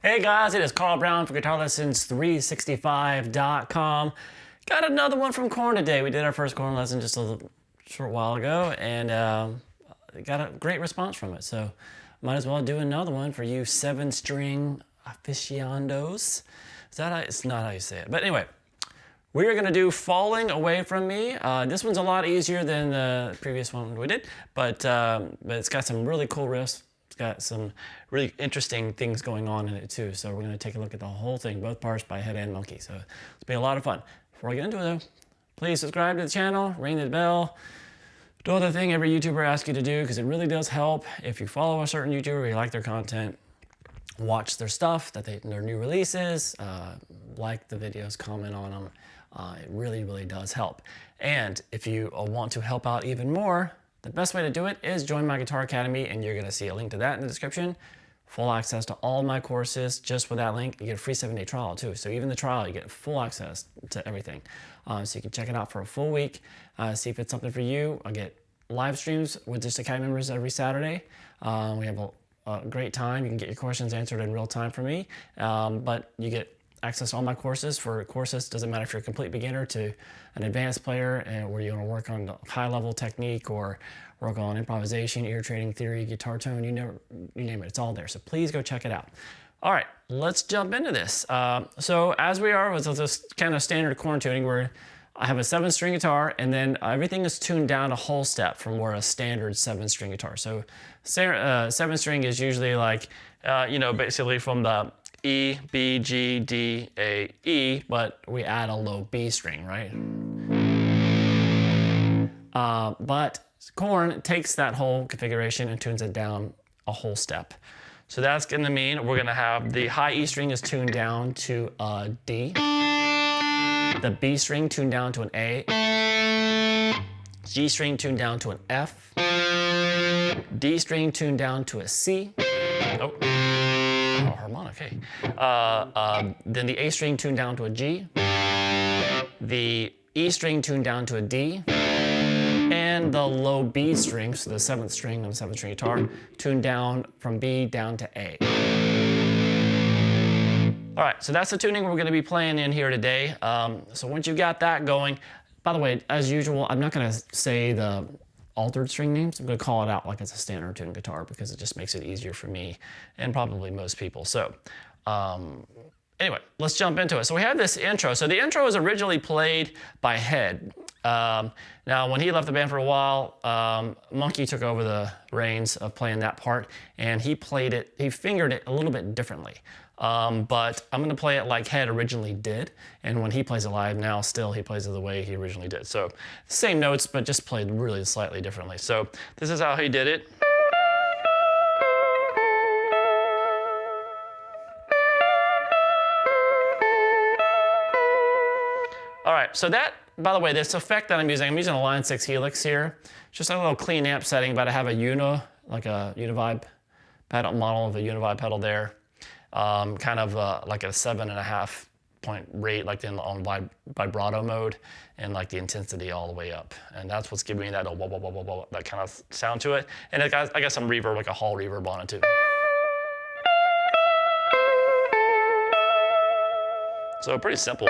Hey guys, it is Carl Brown for GuitarLessons365.com. Got another one from Korn today. We did our first Korn lesson just a short while ago and got a great response from it. So might as well do another one for you 7-string aficionados. It's not how you say it. But anyway, we are going to do Falling Away From Me. This one's a lot easier than the previous one we did, but it's got some really cool riffs. It's got some really interesting things going on in it too. So we're going to take a look at the whole thing, both parts by Head and Munky. So it's been a lot of fun. Before I get into it though, please subscribe to the channel, ring the bell, do all the thing every YouTuber asks you to do, because it really does help. If you follow a certain YouTuber, you like their content, watch their stuff, their new releases, like the videos, comment on them. It really, really does help. And if you want to help out even more, the best way to do it is join my Guitar Academy, and you're going to see a link to that in the description. Full access to all my courses just with that link. You get a free 7-day trial too. So even the trial, you get full access to everything. So you can check it out for a full week, see if it's something for you. I get live streams with just Academy members every Saturday. We have a great time. You can get your questions answered in real time from me, but you get access to all my courses. For courses, doesn't matter if you're a complete beginner to an advanced player, and where you want to work on high level technique or work on improvisation, ear training theory, guitar tone, you name it, it's all there. So please go check it out. All right, let's jump into this. So as we are with this kind of standard Korn tuning, where I have a 7-string guitar, and then everything is tuned down a whole step from where a standard 7-string guitar. So 7-string is usually like, basically from the E, B, G, D, A, E, but we add a low B string, right? But Korn takes that whole configuration and tunes it down a whole step. So that's going to mean we're going to have the high E string is tuned down to a D, the B string tuned down to an A, G string tuned down to an F, D string tuned down to a C. Oh, harmonic, hey. Then the A string tuned down to a G, the E string tuned down to a D, and the low B string, so the 7th string on the 7-string guitar, tuned down from B down to A. All right, so that's the tuning we're going to be playing in here today. So once you've got that going, by the way, as usual, I'm not going to say the altered string names. I'm going to call it out like it's a standard tuned guitar, because it just makes it easier for me and probably most people. So anyway, let's jump into it. So we have this intro. So the intro was originally played by Head. Now, when he left the band for a while, Munky took over the reins of playing that part, and he fingered it a little bit differently. But I'm going to play it like Head originally did, and when he plays it live now, still he plays it the way he originally did. So same notes, but just played really slightly differently. So this is how he did it. All right, so that, by the way, this effect that I'm using a Line 6 Helix here. Just a little clean amp setting, but I have a Univibe pedal model of the Univibe pedal there. Kind of like a 7.5 point rate, like on vibrato mode, and like the intensity all the way up. And that's what's giving me that wah, wah, wah, wah, wah, that kind of sound to it. And I got some reverb, like a hall reverb on it too. So pretty simple.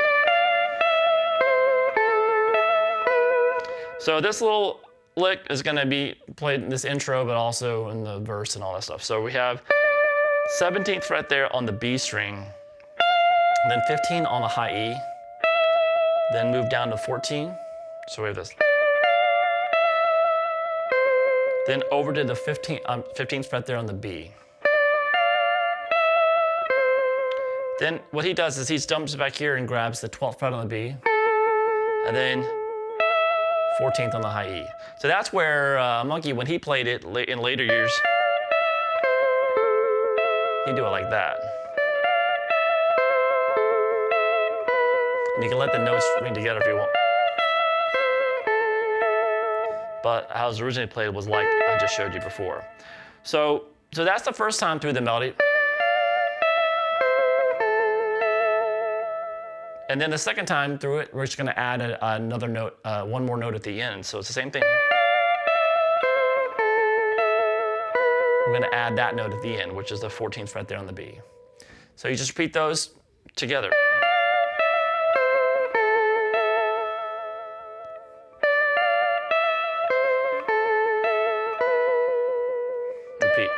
So this little lick is going to be played in this intro, but also in the verse and all that stuff. So we have 17th fret there on the B string, then 15 on the high E, then move down to 14. So we have this. Then over to the 15th fret there on the B. Then what he does is he jumps back here and grabs the 12th fret on the B, and then 14th on the high E. So that's where Munky, when he played it in later years, he'd do it like that. And you can let the notes ring together if you want. But how it was originally played was like I just showed you before. So that's the first time through the melody. And then the second time through it, we're just going to add another note, one more note at the end. So it's the same thing. We're going to add that note at the end, which is the 14th fret there on the B. So you just repeat those together. Repeat.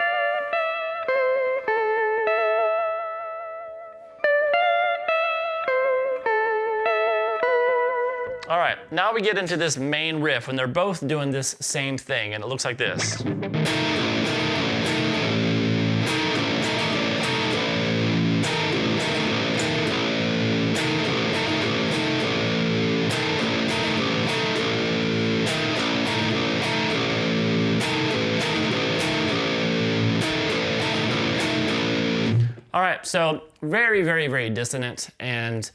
All right, now we get into this main riff when they're both doing this same thing, and it looks like this. All right, so very, very, very dissonant, and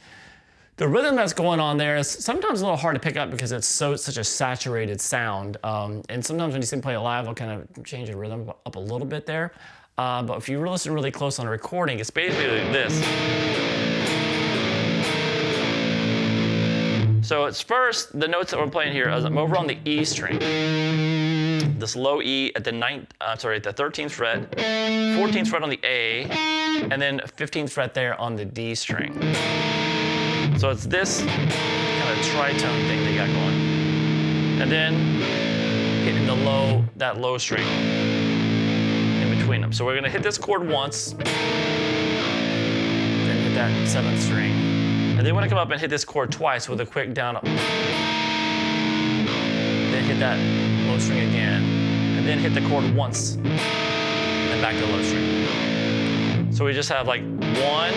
the rhythm that's going on there is sometimes a little hard to pick up because it's such a saturated sound. And sometimes when you see them play it live, I'll kind of change the rhythm up a little bit there. But if you listen really close on a recording, it's basically like this. So it's first, the notes that we're playing here, I'm over on the E string. This low E at the 13th fret, 14th fret on the A, and then 15th fret there on the D string. So it's this kind of tritone thing they got going. And then hitting that low string in between them. So we're gonna hit this chord once, then hit that 7th string. And then we're gonna come up and hit this chord twice with a quick down up. Then hit that low string again. And then hit the chord once, and back to the low string. So we just have like 1, 1, 2,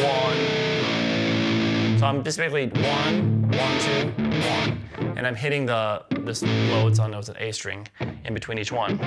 1. So I'm just basically 1, 1, 2, 1. And I'm hitting this low, it's on an A string in between each one.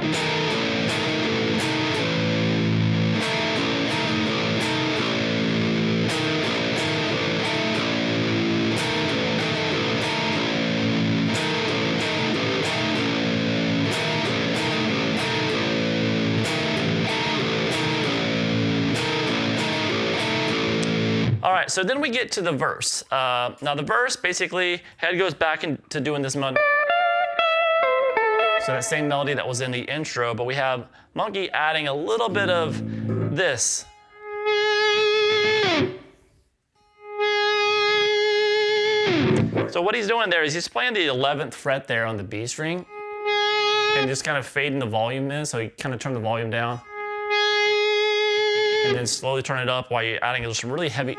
All right, so then we get to the verse. Now the verse, basically, head goes back into doing this melody. So that same melody that was in the intro, but we have Munky adding a little bit of this. So what he's doing there is he's playing the 11th fret there on the B string and just kind of fading the volume in, so he kind of turned the volume down. And then slowly turn it up while you're adding some really heavy,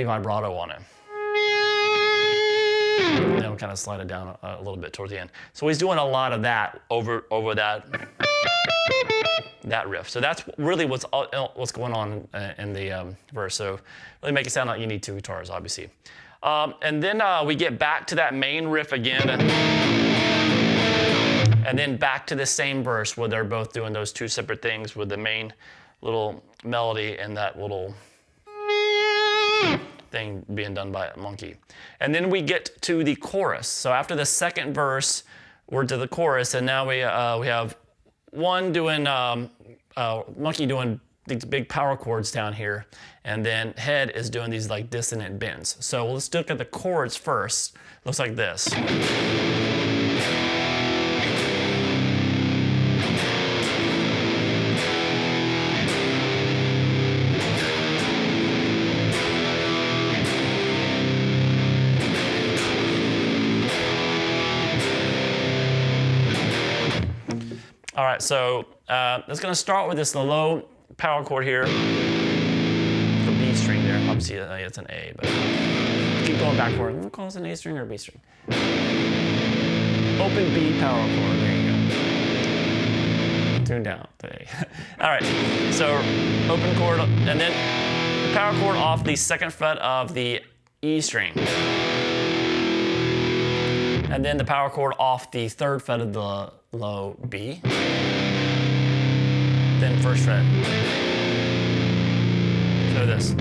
vibrato on it. And then we'll kind of slide it down a little bit towards the end. So he's doing a lot of that over that riff. So that's really what's going on in the verse. So really make it sound like you need two guitars, obviously. And then we get back to that main riff again. And then back to the same verse where they're both doing those two separate things with the main little melody and that little thing being done by Munky. And then we get to the chorus. So after the second verse, we're to the chorus, and now we have one doing, Munky doing these big power chords down here, and then Head is doing these like dissonant bends. So let's look at the chords first. Looks like this. All right, so it's going to start with this low power chord here, the B string there. Obviously, it's an A, but keep going back for it. We'll call this an A string or a B string. Open B power chord. There you go. Tune down to A. All right, so open chord, and then the power chord off the second fret of the E string. And then the power chord off the third fret of the low B. Then first fret. So this.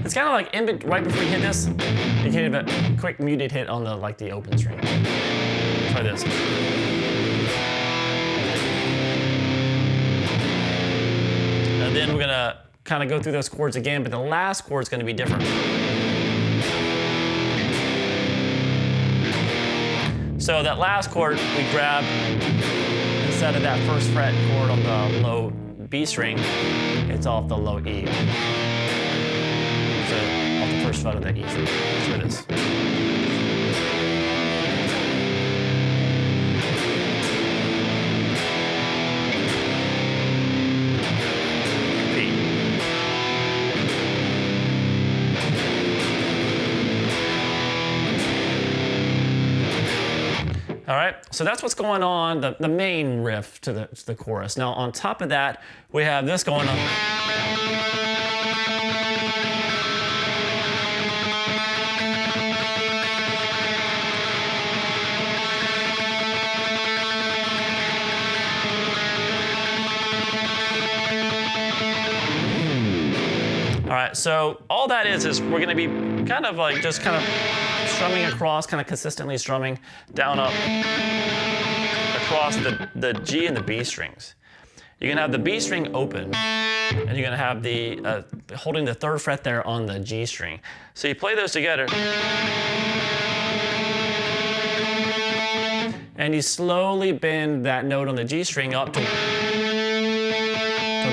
It's kind of like right before you hit this, you can hit a quick muted hit on the open string. Try this. And then we're gonna kind of go through those chords again, but the last chord is going to be different. So that last chord we grab, instead of that first fret chord on the low B string, it's off the low E. So off the first fret of that E string. That's what it is. All right, so that's what's going on, the main riff to the chorus. Now on top of that, we have this going on. All right, so all that is we're gonna be kind of like just kind of strumming across, kind of consistently strumming down up across the G and the B strings. You're gonna have the B string open, and you're gonna have the holding the third fret there on the G string. So you play those together, and you slowly bend that note on the G string up till it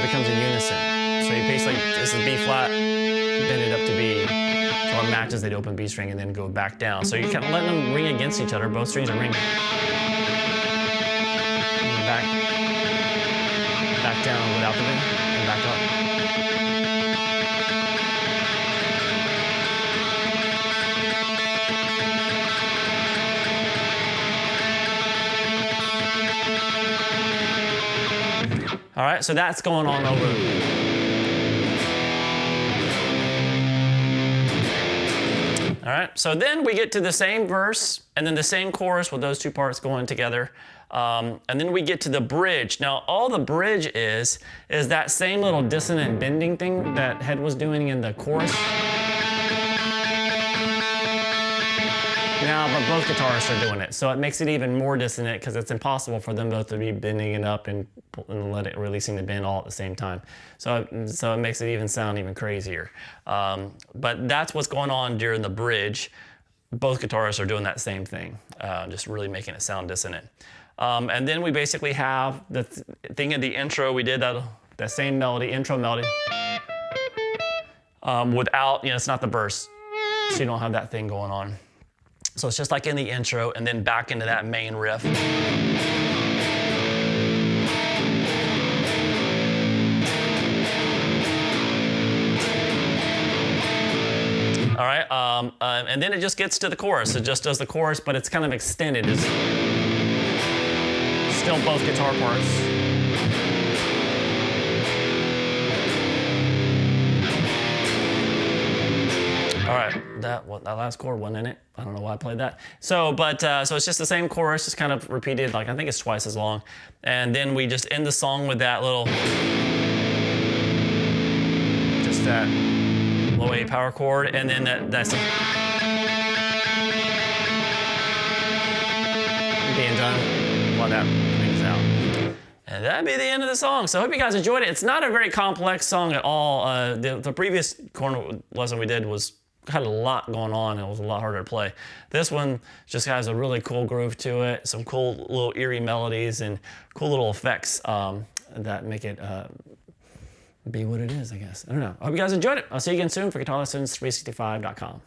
becomes a unison. So you basically, this is B flat, bend it up to B, so it matches the open B string and then go back down. So you're kind of letting them ring against each other. Both strings are ringing. Back down without the bend, and back up. All right, so that's going on over. All right, so then we get to the same verse and then the same chorus with those two parts going together. And then we get to the bridge. Now, all the bridge is that same little dissonant bending thing that Head was doing in the chorus. Now, but both guitarists are doing it, so it makes it even more dissonant because it's impossible for them both to be bending it up and releasing the bend all at the same time. So it makes it even sound even crazier. But that's what's going on during the bridge. Both guitarists are doing that same thing, just really making it sound dissonant. And then we basically have the thing in the intro. We did that same melody, intro melody, without, it's not the verse, so you don't have that thing going on. So it's just like in the intro, and then back into that main riff. All right, and then it just gets to the chorus. It just does the chorus, but it's kind of extended. It's still both guitar parts. All right, that last chord wasn't in it. I don't know why I played that. So it's just the same chorus, just kind of repeated, like I think it's twice as long. And then we just end the song with that little, just that low A power chord, and then that's being done while that rings out. And that'd be the end of the song. So I hope you guys enjoyed it. It's not a very complex song at all. The previous Korn lesson we did had a lot going on and it was a lot harder to play. This one just has a really cool groove to it, some cool little eerie melodies and cool little effects that make it be what it is, I guess. I don't know. I hope you guys enjoyed it. I'll see you again soon for GuitarLessons365.com.